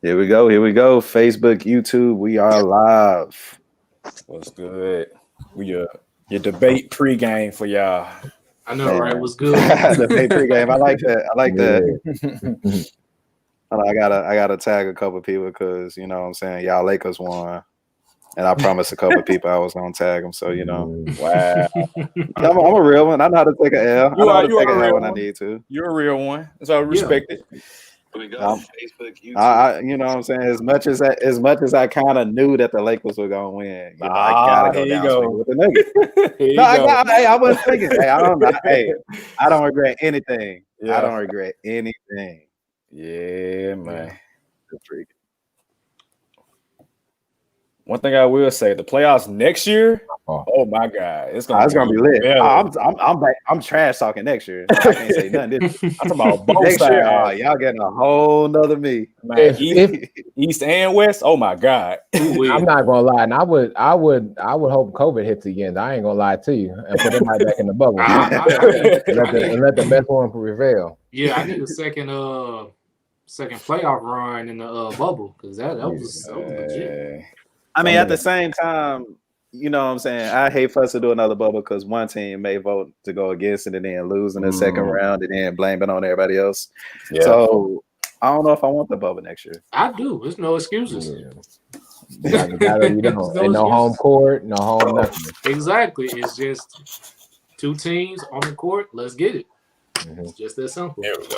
Here we go. Here we go. Facebook, YouTube, we are live. What's good? We your debate pregame for y'all. I know, Man, right? What's good? the pay pregame. I like that. I like that. Yeah. I gotta tag a couple people because you know what I'm saying, y'all Lakers won. And I promised a couple people I was gonna tag them. So, you know, Wow, I'm a real one. I know how to take an L. I know how to you take are an a L real when I one. need to. You're a real one, so I respect it. Here we go. Facebook, YouTube. You know what I'm saying? As much as I kind of knew that the Lakers were gonna win, you know, I gotta go Here you down go. swinging with the Nuggets. Here No, you go. I wasn't thinking. Hey, I don't regret anything. I Yeah. don't regret anything. Yeah, man. The freak. One thing I will say, the playoffs next year. Oh. Oh my God, it's It's gonna be lit. better. I'm back. I'm trash talking next year. I can't say nothing. I'm talking about both Next year, sides. y'all getting a whole nother me. Man, East and West. Oh my God. I'm not gonna lie, and I would hope COVID hits again. I ain't gonna lie to you, and put them right back in the bubble. And let the best one prevail. Yeah, I need a second playoff run in the bubble because that was legit. I mean, at the same time, you know what I'm saying? I hate for us to do another bubble because one team may vote to go against it and then lose in the second round and then blame it on everybody else. Yeah. So I don't know if I want the bubble next year. I do. There's no excuses. You don't. Ain't no home court, no home nothing. Exactly. It's just two teams on the court. Let's get it. It's just that simple. There we go.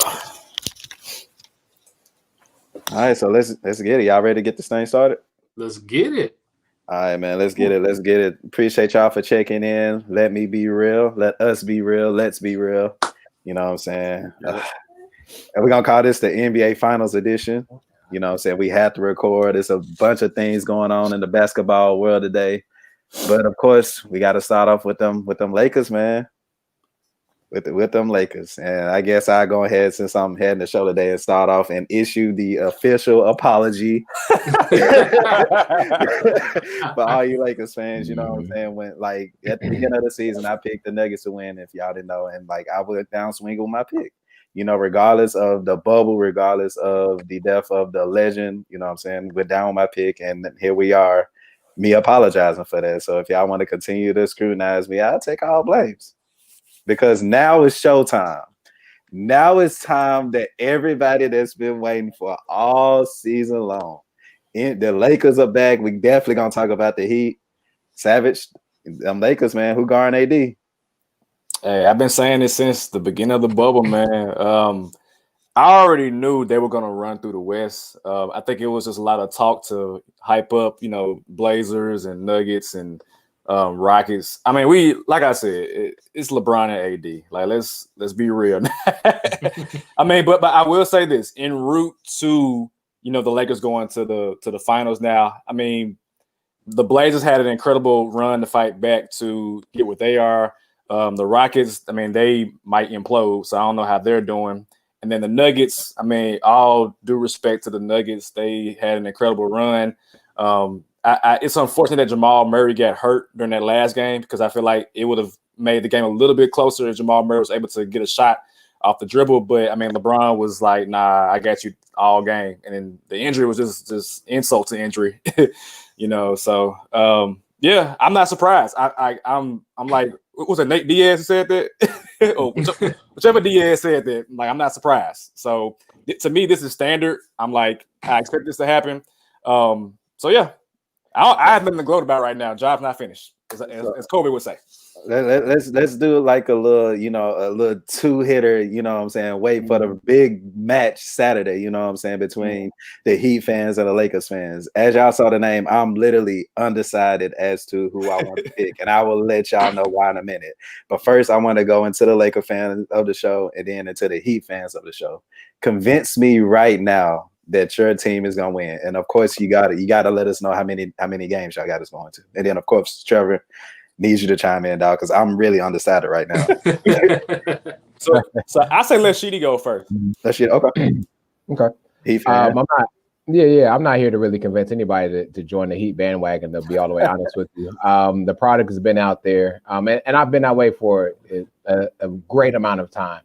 All right, so let's get it. Y'all ready to get this thing started? Let's get it. All right, man. Let's get it. Let's get it. Appreciate y'all for checking in. Let me be real. Let us be real. Let's be real. You know what I'm saying? And we're going to call this the NBA Finals edition. You know what I'm saying? We had to record. There's a bunch of things going on in the basketball world today. But, of course, we got to start off with them Lakers, man. With them Lakers. And I guess I'll go ahead, since I'm heading the show today, and start off and issue the official apology for all you Lakers fans. You know what I'm saying? When, like, at the beginning of the season, I picked the Nuggets to win, if y'all didn't know, and like I would downswing with my pick. You know, regardless of the bubble, regardless of the death of the legend, you know what I'm saying? We're down with my pick, and here we are, me apologizing for that. So if y'all want to continue to scrutinize me, I'll take all blames. Because now it's showtime. Now it's time that everybody that's been waiting for all season long. The Lakers are back. We definitely gonna talk about the Heat. Savage, them Lakers, man. Who guarding AD? Hey, I've been saying this since the beginning of the bubble, man. I already knew they were going to run through the West. I think it was just a lot of talk to hype up, you know, Blazers and Nuggets and Rockets. I mean, like I said, it's LeBron and AD. Like, let's be real. I mean, but I will say this: en route to, you know, the Lakers going to the finals now. I mean, the Blazers had an incredible run to fight back to get what they are. The Rockets, I mean, they might implode, so I don't know how they're doing. And then the Nuggets, I mean, all due respect to the Nuggets, they had an incredible run. It's unfortunate that Jamal Murray got hurt during that last game, because I feel like it would have made the game a little bit closer if Jamal Murray was able to get a shot off the dribble. But, I mean, LeBron was like, nah, I got you all game. And then the injury was just insult to injury, you know. So, yeah, I'm not surprised. I'm like, what was it, Nate Diaz who said that? Or whichever Diaz said that, like, I'm not surprised. So to me, this is standard. I'm like, I expect this to happen. So yeah, I have nothing to gloat about right now. Job's not finished, as Kobe would say. Let's do like a little two-hitter, you know what I'm saying? Wait for the big match Saturday, you know what I'm saying, between the Heat fans and the Lakers fans. As y'all saw the name, I'm literally undecided as to who I want to pick, and I will let y'all know why in a minute. But first, I want to go into the Laker fans of the show and then into the Heat fans of the show. Convince me right now that your team is gonna win, and of course, you gotta let us know how many games y'all got us going to, and then of course, Trevor needs you to chime in, dog, because I'm really undecided right now. So I say let Sheedy go first. That shit, okay. Heat fan. I'm not here to really convince anybody to join the Heat bandwagon, to be all the way honest with you. The product has been out there, and I've been that way for a great amount of time.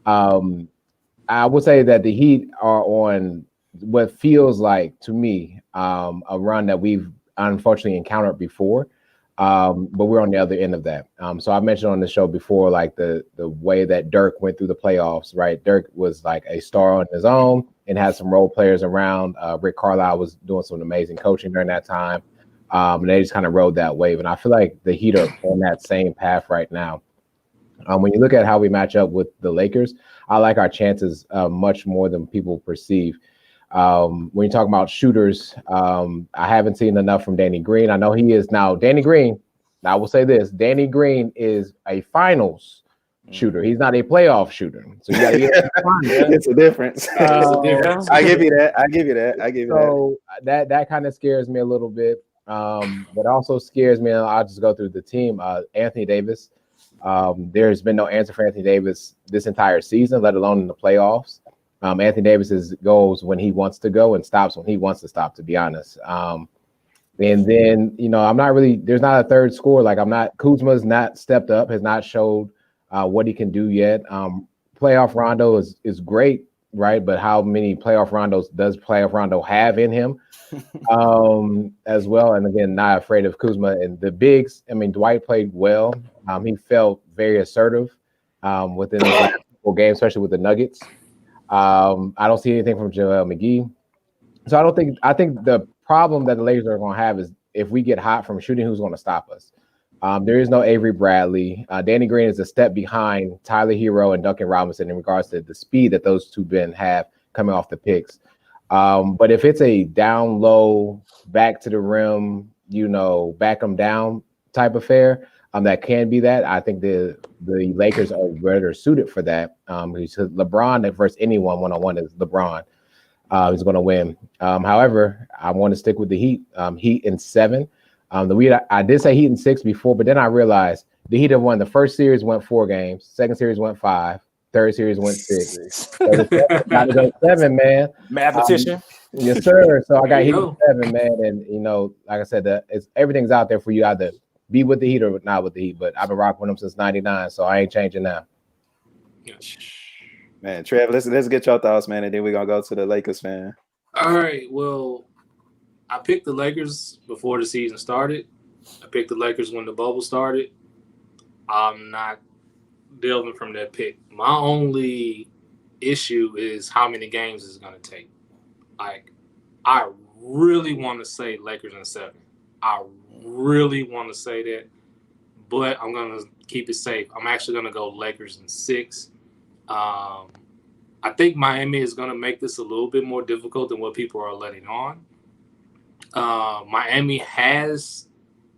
I would say that the Heat are on what feels like to me a run that we've unfortunately encountered before. But we're on the other end of that. So I mentioned on the show before, like the way that Dirk went through the playoffs, right? Dirk was like a star on his own and had some role players around. Rick Carlisle was doing some amazing coaching during that time. And they just kind of rode that wave. And I feel like the Heat are on that same path right now. When you look at how we match up with the Lakers, I like our chances much more than people perceive. When you talk about shooters, I haven't seen enough from Danny Green. I know he is now Danny Green. I will say this: Danny Green is a finals shooter. He's not a playoff shooter. So you got to get it's a difference. I give you that. So that kind of scares me a little bit. But also scares me. I'll just go through the team. Anthony Davis. There's been no answer for Anthony Davis this entire season, let alone in the playoffs. Anthony Davis goes when he wants to go and stops when he wants to stop, to be honest. And then, I'm not really, there's not a third scorer. Like Kuzma's not stepped up, has not showed what he can do yet. Playoff Rondo is great, right? But how many playoff Rondos does playoff Rondo have in him as well? And again, not afraid of Kuzma and the bigs. I mean, Dwight played well. He felt very assertive within the last couple games, especially with the Nuggets. I don't see anything from Joel McGee. So I think the problem that the Lakers are going to have is if we get hot from shooting, who's going to stop us? There is no Avery Bradley. Danny Green is a step behind Tyler Hero and Duncan Robinson in regards to the speed that those two men have coming off the picks. But if it's a down low, back to the rim, back them down type affair, that can be that. I think the Lakers are better suited for that. LeBron versus anyone one-on-one is LeBron. He's going to win. However, I want to stick with the Heat. Heat in 7. I did say Heat in 6 before, but then I realized the Heat have won. The first series went 4 games. Second series went 5. Third series went 6. Got to go 7, man. Mathematician. Yes, sir. So I got Heat in 7, man. And, like I said, everything's out there for you either be with the Heat or not with the Heat. But I've been rocking with them since 99, so I ain't changing now. Man, Trev, let's get your thoughts, man, and then we're going to go to the Lakers fan. All right, well, I picked the Lakers before the season started. I picked the Lakers when the bubble started. I'm not delving from that pick. My only issue is how many games it's going to take. Like, I really want to say Lakers in 7. I really want to say that, but I'm going to keep it safe. I'm actually going to go Lakers in 6. I think Miami is going to make this a little bit more difficult than what people are letting on. Miami has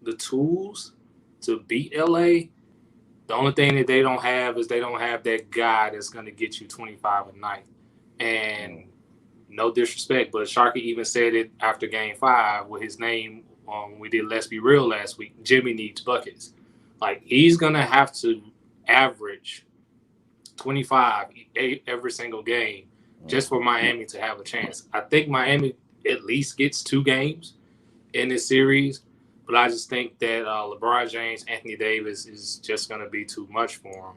the tools to beat LA. The only thing that they don't have is they don't have that guy that's going to get you 25 a night. And no disrespect, but Sharkey even said it after Game 5 with his name we did Let's Be Real last week. Jimmy needs buckets. Like, he's going to have to average 25 every single game just for Miami to have a chance. I think Miami at least gets 2 games in this series, but I just think that LeBron James, Anthony Davis is just going to be too much for him.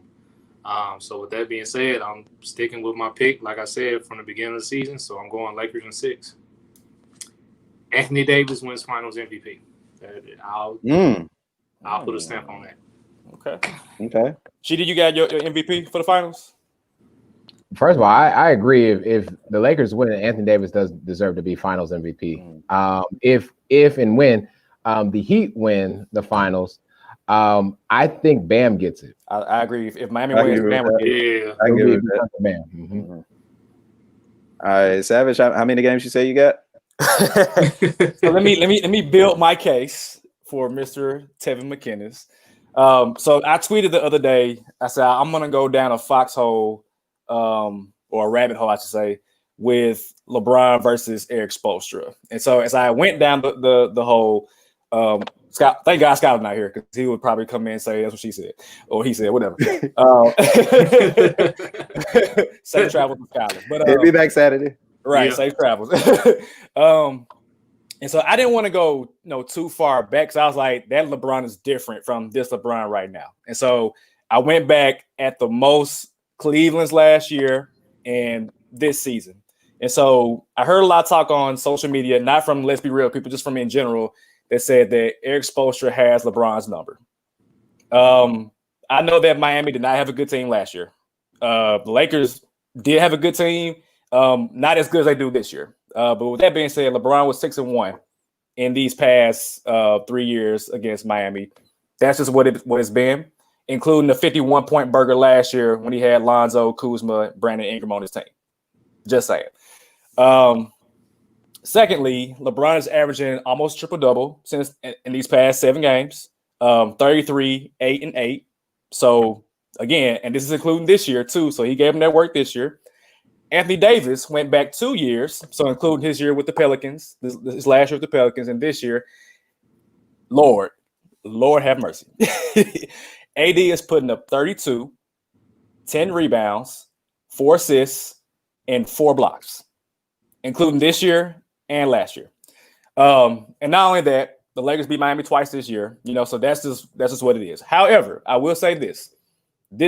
So with that being said, I'm sticking with my pick, like I said, from the beginning of the season, so I'm going Lakers in 6. Anthony Davis wins Finals MVP. I'll put a stamp on that. Okay. Chidi, you got your MVP for the finals? First of all, I agree. If the Lakers win, Anthony Davis does deserve to be Finals MVP. If and when the Heat win the finals, I think Bam gets it. I agree. If Miami wins, Bam will get it. Yeah, I agree with that. Bam. Mm-hmm. All right, Savage. How many games you say you got? So let me build my case for Mr. Tevin McInnes. So I tweeted the other day. I said I'm gonna go down a foxhole, or a rabbit hole, I should say, with LeBron versus Eric Spoelstra. And so as I went down the hole, Scott, thank God Scott was not here because he would probably come in and say that's what she said or he said, whatever. Safe travels to Scotland. But he'll be back Saturday. Right, yeah. Safe travels. And so I didn't want to go too far back because I was like, that LeBron is different from this LeBron right now. And so I went back at the most Cleveland's last year and this season. And so I heard a lot of talk on social media, not from Let's Be Real people, just from in general, that said that Eric Spoelstra has LeBron's number. I know that Miami did not have a good team last year. The Lakers did have a good team, not as good as they do this year. But with that being said, LeBron was 6-1 in these past 3 years against Miami. That's just what it's been, including the 51-point burger last year when he had Lonzo, Kuzma, Brandon Ingram on his team. Just saying. Secondly, LeBron is averaging almost triple-double since in these past 7 games, 33, 8, and 8. So, again, and this is including this year, too. So, he gave him that work this year. Anthony Davis went back 2 years, so including his year with the Pelicans, this last year with the Pelicans, and this year, Lord have mercy. AD is putting up 32, 10 rebounds, 4 assists, and 4 blocks, including this year and last year. And not only that, the Lakers beat Miami twice this year, so that's just what it is. However, I will say this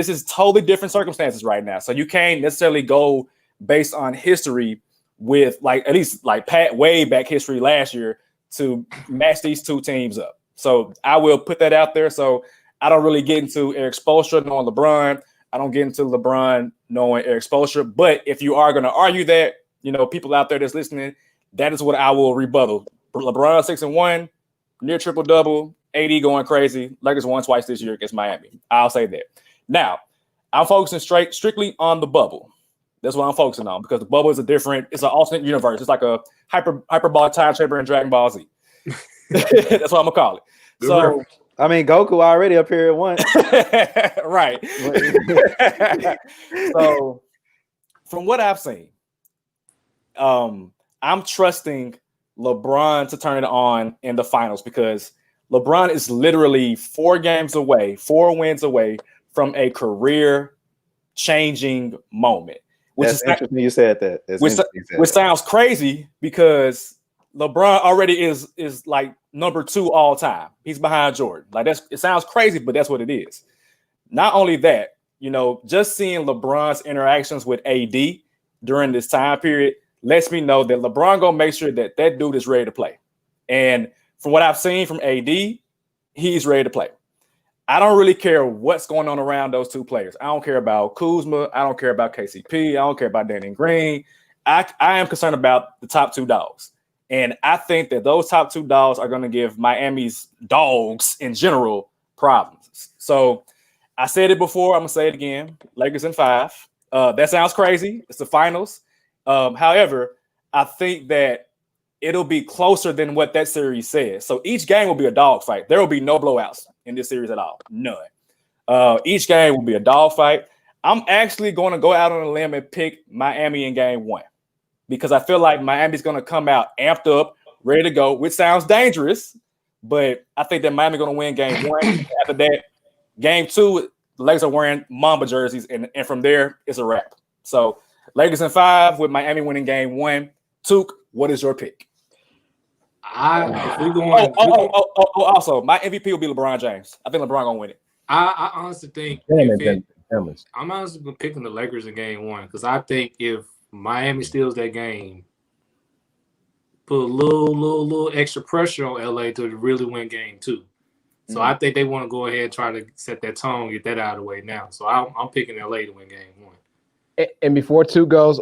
is totally different circumstances right now. So you can't necessarily go based on history with at least way back history last year to match these two teams up. So I will put that out there. So I don't really get into Eric Spoelstra knowing LeBron. I don't get into LeBron knowing Eric Spoelstra. But if you are going to argue that, people out there that's listening, that is what I will rebuttal. LeBron 6-1, near triple-double, AD going crazy. Lakers won twice this year against Miami. I'll say that. Now, I'm focusing strictly on the bubble. That's what I'm focusing on because the bubble is it's an alternate universe. It's like a hyperbolic time chamber in Dragon Ball Z. That's what I'm going to call it. So, I mean, Goku already up here at once. Right. So, from what I've seen, I'm trusting LeBron to turn it on in the finals because LeBron is literally 4 wins away from a career-changing moment. That's interesting you said that. Which sounds crazy because LeBron already is like number 2 all time. He's behind Jordan. It sounds crazy, but that's what it is. Not only that, just seeing LeBron's interactions with AD during this time period lets me know that LeBron gonna make sure that dude is ready to play. And from what I've seen from AD, he's ready to play. I don't really care what's going on around those 2 players. I don't care about Kuzma. I don't care about KCP. I don't care about Danny Green. I am concerned about the top 2 dogs. And I think that those top 2 dogs are going to give Miami's dogs in general problems. So I said it before. I'm going to say it again. Lakers in 5. That sounds crazy. It's the finals. However, I think that it'll be closer than what that series says. So each game will be a dogfight. There will be no blowouts in this series at all. None. Each game will be a dogfight. I'm actually going to go out on a limb and pick Miami in game 1 because I feel like Miami's going to come out amped up, ready to go, which sounds dangerous, but I think that Miami's going to win game 1. After that, game 2, the Lakers are wearing Mamba jerseys, and from there, it's a wrap. So Lakers in 5 with Miami winning game 1. Took, what is your pick? Also, my MVP will be LeBron James. I think LeBron gonna win it. I honestly think I'm honestly picking the Lakers in game 1 because I think if Miami steals that game, put a little extra pressure on LA to really win game 2. So I think they want to go ahead and try to set that tone, get that out of the way now. So I'm picking LA to win game 1. And before 2 goes,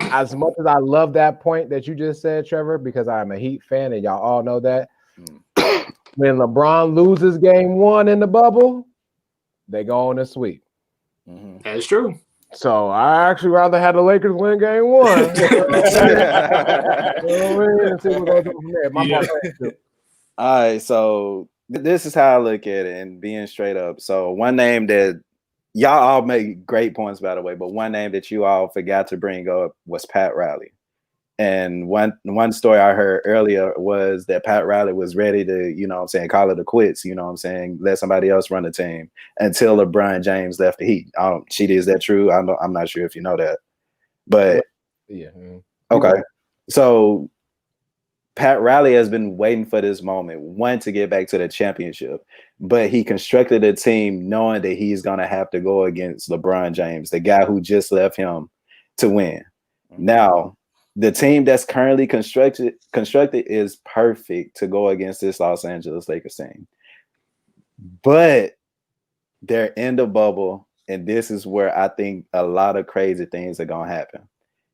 as much as I love that point that you just said, Trevor, because I'm a Heat fan and y'all all know that, when LeBron loses game 1 in the bubble, they go on a sweep. That is true. So I actually rather have the Lakers win game 1. All right, so this is how I look at it and being straight up. So one name that y'all all make great points, by the way, but one name that you all forgot to bring up was Pat Riley. And one story I heard earlier was that Pat Riley was ready to, call it a quits, let somebody else run the team until LeBron James left the Heat. Is that true? I'm not sure if you know that. But yeah. Okay. So Pat Riley has been waiting for this moment, to get back to the championship, but he constructed a team knowing that he's going to have to go against LeBron James, the guy who just left him to win. Now, the team that's currently constructed is perfect to go against this Los Angeles Lakers team. But they're in the bubble, and this is where I think a lot of crazy things are gonna happen.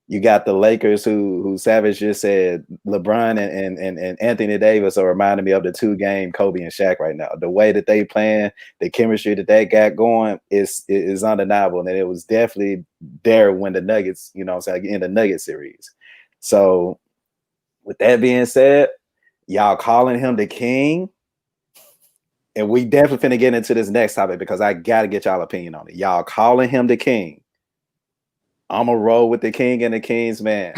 You got the Lakers who Savage just said LeBron and Anthony Davis are reminding me of the 2-game Kobe and Shaq right now. The way that they playing, the chemistry that they got going is undeniable. And it was definitely there when the Nuggets, in the Nugget series. So with that being said, y'all calling him the king. And we definitely finna get into this next topic because I gotta get y'all opinion on it. Y'all calling him the king. I'm gonna roll with the king and the Kings, man.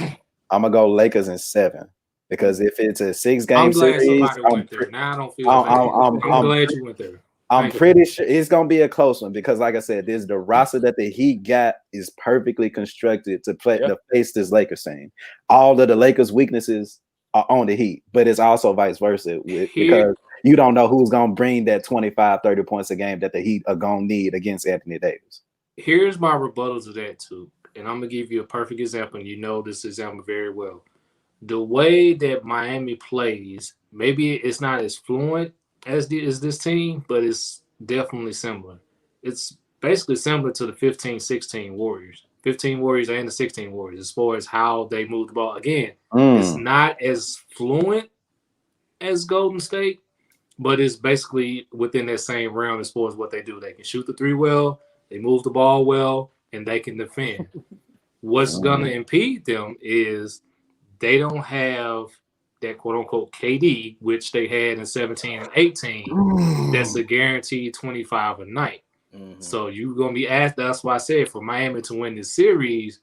I'm gonna go Lakers in 7 because if it's a 6-game series, went there. Now I don't feel I'm glad you went there. I'm pretty sure it's gonna be a close one because, like I said, the roster that the Heat got is perfectly constructed to play to face this Lakers team. All of the Lakers' weaknesses are on the Heat, but it's also vice versa because you don't know who's gonna bring that 25, 30 points a game that the Heat are gonna need against Anthony Davis. Here's my rebuttal to that too. And I'm going to give you a perfect example. And you know this example very well. The way that Miami plays, maybe it's not as fluent as this team, but it's definitely similar. It's basically similar to the 15-16 Warriors. 15 Warriors and the 16 Warriors as far as how they move the ball. Again, it's not as fluent as Golden State, but it's basically within that same realm as far as what they do. They can shoot the three well, they move the ball well, and they can defend. What's going to impede them is they don't have that quote-unquote KD, which they had in 17 and 18. That's a guaranteed 25 a night. So you're going to be asked. That's why I said for Miami to win this series,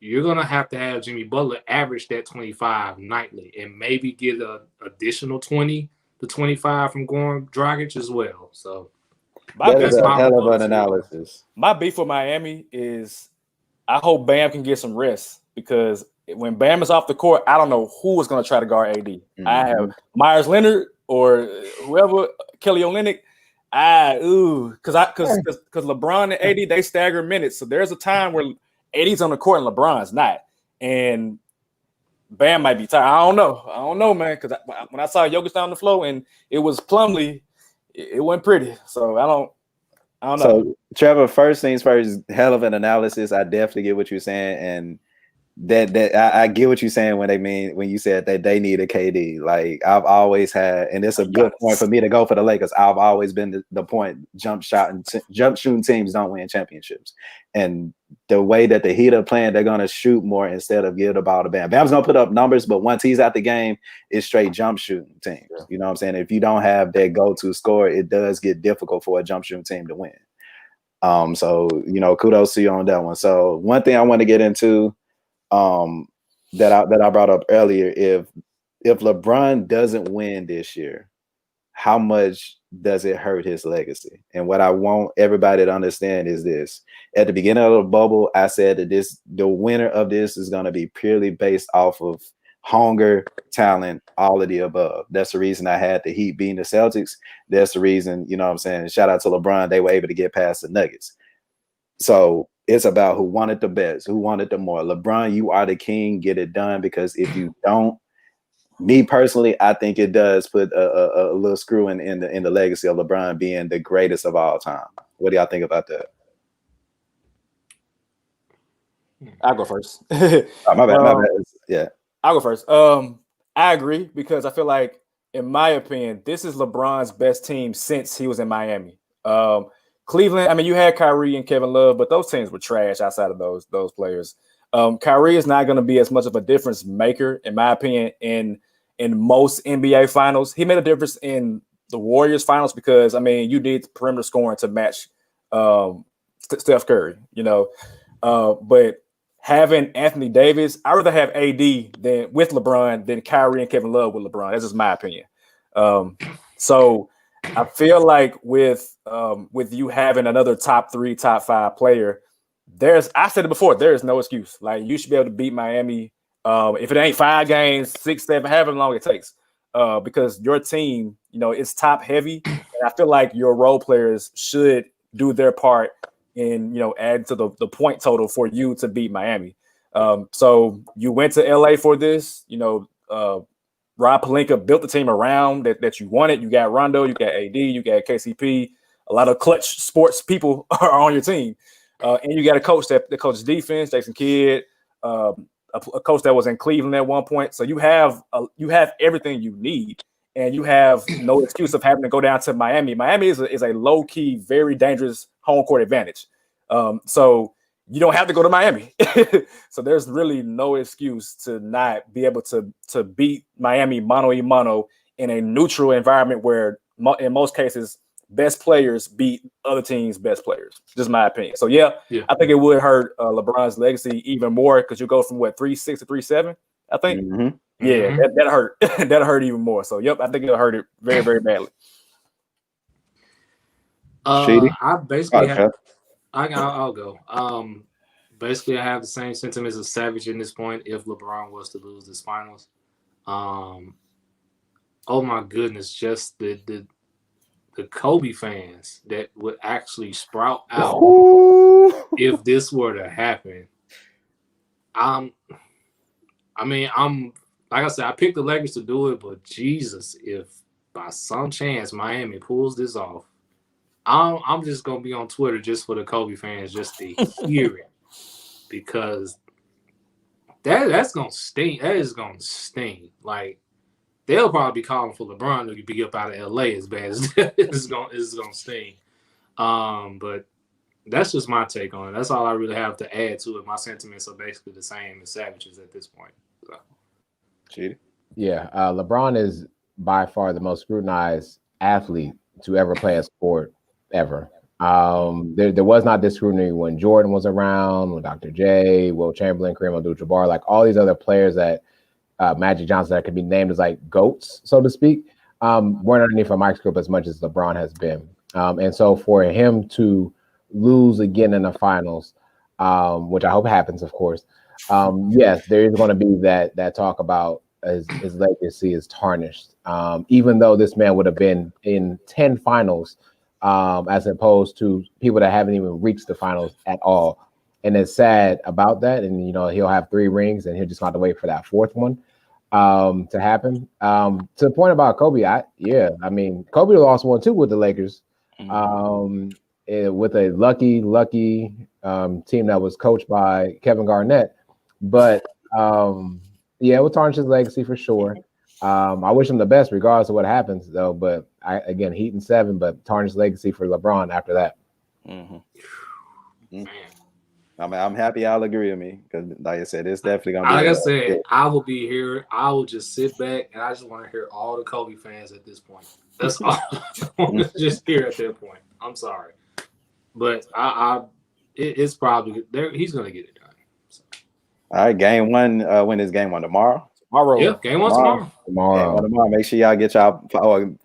you're going to have Jimmy Butler average that 25 nightly and maybe get an additional 20 to 25 from Goran Dragic as well. So that's a hell of an analysis. My beef for Miami is I hope Bam can get some rest because when Bam is off the court, I don't know who is going to try to guard AD. I have Myers Leonard or whoever, Kelly Olynyk. Because LeBron and AD, they stagger minutes. So there's a time where AD's on the court and LeBron's not. And Bam might be tired. I don't know, man. Because when I saw Jokic down the floor and it was Plumlee, it went pretty. So I don't know. So Trevor, first things first, hell of an analysis. I definitely get what you're saying, and that I get what you're saying when you said that they need a KD. Like I've always had, and it's a good point for me to go for the Lakers. I've always been the point jump shooting teams don't win championships, and the way that the Heat are playing, they're gonna shoot more instead of give the ball to Bam. Bam's gonna put up numbers, but once he's out the game, it's straight jump shooting teams. Yeah. You know what I'm saying? If you don't have that go-to score, it does get difficult for a jump shooting team to win. So kudos to you on that one. So one thing I want to get into. That I brought up earlier, if LeBron doesn't win this year, how much does it hurt his legacy? And what I want everybody to understand is this. At the beginning of the bubble, I said that the winner of this is going to be purely based off of hunger, talent, all of the above. That's the reason I had the Heat beating the Celtics. That's the reason, you know what I'm saying? Shout out to LeBron. They were able to get past the Nuggets. So it's about who wanted the best, who wanted the more. LeBron, you are the king. Get it done, because if you don't, me personally, I think it does put a little screw in the legacy of LeBron being the greatest of all time. What do y'all think about that? I'll go first. My bad. Yeah, I'll go first. I agree, because I feel like, in my opinion, this is LeBron's best team since he was in Miami. Cleveland, I mean, you had Kyrie and Kevin Love, but those teams were trash outside of those players. Kyrie is not going to be as much of a difference maker, in my opinion, in most NBA finals. He made a difference in the Warriors finals because, I mean, you need perimeter scoring to match Steph Curry, but having Anthony Davis, I'd rather have AD with LeBron than Kyrie and Kevin Love with LeBron. That's just my opinion. So I feel like with you having another top 3, top 5 player, I said it before, there is no excuse. Like, you should be able to beat Miami if it ain't 5 games, 6, 7, however long it takes, because your team, it's top heavy, and I feel like your role players should do their part in adding to the point total for you to beat Miami. So you went to LA for this. Rob Pelinka built the team around that you wanted. You got Rondo, you got AD, you got KCP. A lot of clutch sports people are on your team. And you got a coach that coaches defense, Jason Kidd, a coach that was in Cleveland at one point. So you have everything you need, and you have no excuse of having to go down to Miami. Miami is a low-key, very dangerous home court advantage. So you don't have to go to Miami. So there's really no excuse to not be able to beat Miami mano-a-mano in a neutral environment where, in most cases, best players beat other teams' best players. Just my opinion. So yeah. I think it would hurt LeBron's legacy even more because you go from 3-6 to 3-7. I think. Mm-hmm. Yeah, that hurt. That hurt even more. So yep, I think it'll hurt it very, very badly. I basically I'll go. Basically, I have the same sentiments as Savage in this point. If LeBron was to lose this finals, oh my goodness, just the Kobe fans that would actually sprout out if this were to happen. I'm like I said, I picked the Lakers to do it, but Jesus, if by some chance Miami pulls this off, I'm just gonna be on Twitter just for the Kobe fans just to hear it, because that's gonna sting. That is gonna sting. Like, they'll probably be calling for LeBron to be up out of LA as bad as it's gonna sting. But that's just my take on it. That's all I really have to add to it. My sentiments are basically the same as Savage's at this point. So. Yeah, LeBron is by far the most scrutinized athlete to ever play a sport ever. There was not this scrutiny when Jordan was around, when Dr. J, Will Chamberlain, Kareem Abdul-Jabbar, like all these other players that Magic Johnson that could be named as like GOATs, so to speak, weren't underneath a microscope as much as LeBron has been. And so for him to lose again in the finals, which I hope happens, of course, yes, there is going to be that talk about his legacy is tarnished. Even though this man would have been in 10 finals, as opposed to people that haven't even reached the finals at all. And it's sad about that. And, he'll have 3 rings and he'll just have to wait for that 4th one to happen. To the point about Kobe, Kobe lost one too with the Lakers, with a lucky team that was coached by Kevin Garnett. But it will tarnish his legacy for sure. I wish him the best regardless of what happens, though. But Heat in 7, but tarnish legacy for LeBron after that. Mm-hmm. I'm happy y'all agree with me because, like I said, it's definitely gonna be. Like I said, I will be here. I will just sit back and I just want to hear all the Kobe fans at this point. That's all I want to just hear at that point. I'm sorry, but it's probably there. He's gonna get it done. So. All right, game 1. When is game 1 tomorrow? Yeah, game 1 tomorrow. Make sure y'all get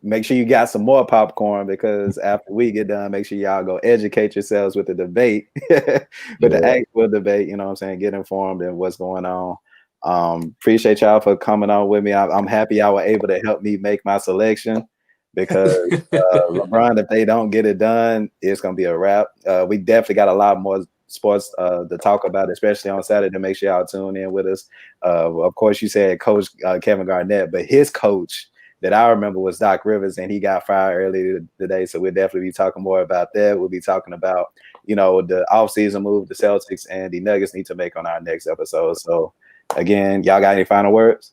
make sure you got some more popcorn, because after we get done, make sure y'all go educate yourselves with the debate, with the actual debate. You know what I'm saying? Get informed in what's going on. Appreciate y'all for coming on with me. I'm happy y'all were able to help me make my selection, because LeBron, if they don't get it done, it's gonna be a wrap. We definitely got a lot more sports to talk about, especially on Saturday. Make sure y'all tune in with us. Of course, you said Coach Kevin Garnett, but his coach that I remember was Doc Rivers, and he got fired earlier today. So we'll definitely be talking more about that. We'll be talking about, the offseason move the Celtics and the Nuggets need to make on our next episode. So again, y'all got any final words?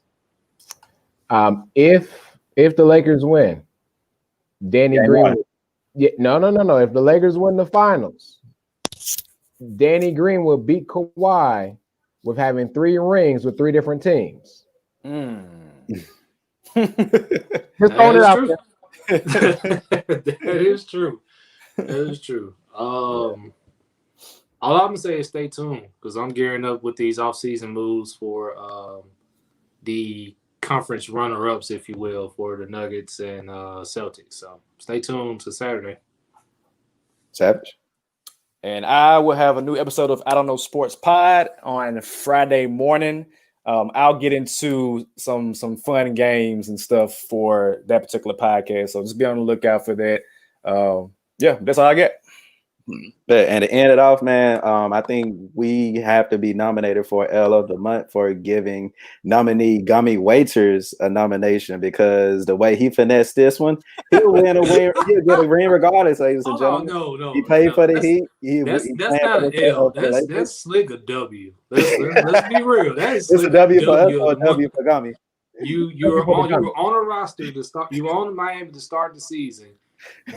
If the Lakers win, Danny Green. No. If the Lakers win the finals, Danny Green will beat Kawhi with having 3 rings with 3 different teams. Just throwing it out there. That is true. All I'm gonna say is stay tuned, because I'm gearing up with these offseason moves for the conference runner-ups, if you will, for the Nuggets and Celtics. So stay tuned to Saturday. Savage. And I will have a new episode of I Don't Know Sports Pod on Friday morning. I'll get into some fun games and stuff for that particular podcast. So just be on the lookout for that. That's all I get. But and to end it off, man, I think we have to be nominated for L of the Month for giving nominee Gummy Waiters a nomination, because the way he finessed this one, he'll win a win. He'll get a ring regardless, ladies and gentlemen. No. He paid for the Heat. That's not an L. That's Slick a W. Let's be real. That is it's a W for us or a W for Gummy. You were on a roster to start. You were on Miami to start the season.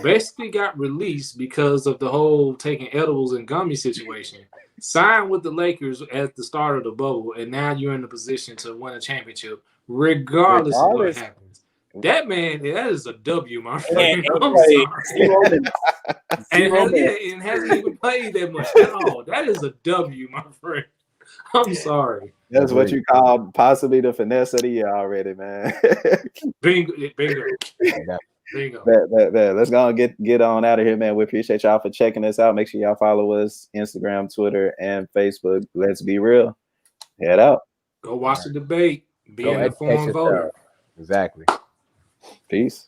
Basically got released because of the whole taking edibles and gummy situation. Signed with the Lakers at the start of the bubble, and now you're in the position to win a championship, regardless of what happens. That man, that is a W, my friend. I'm sorry. And hasn't even played that much at all. That is a W, my friend. I'm sorry. That's what you call possibly the finesse of the year already, man. Bingo. Let's go and get on out of here, man. We appreciate y'all for checking us out. Make sure y'all follow us Instagram, Twitter, and Facebook. Let's be real. Head out. Go watch the debate. Be an informed voter. Exactly. Peace.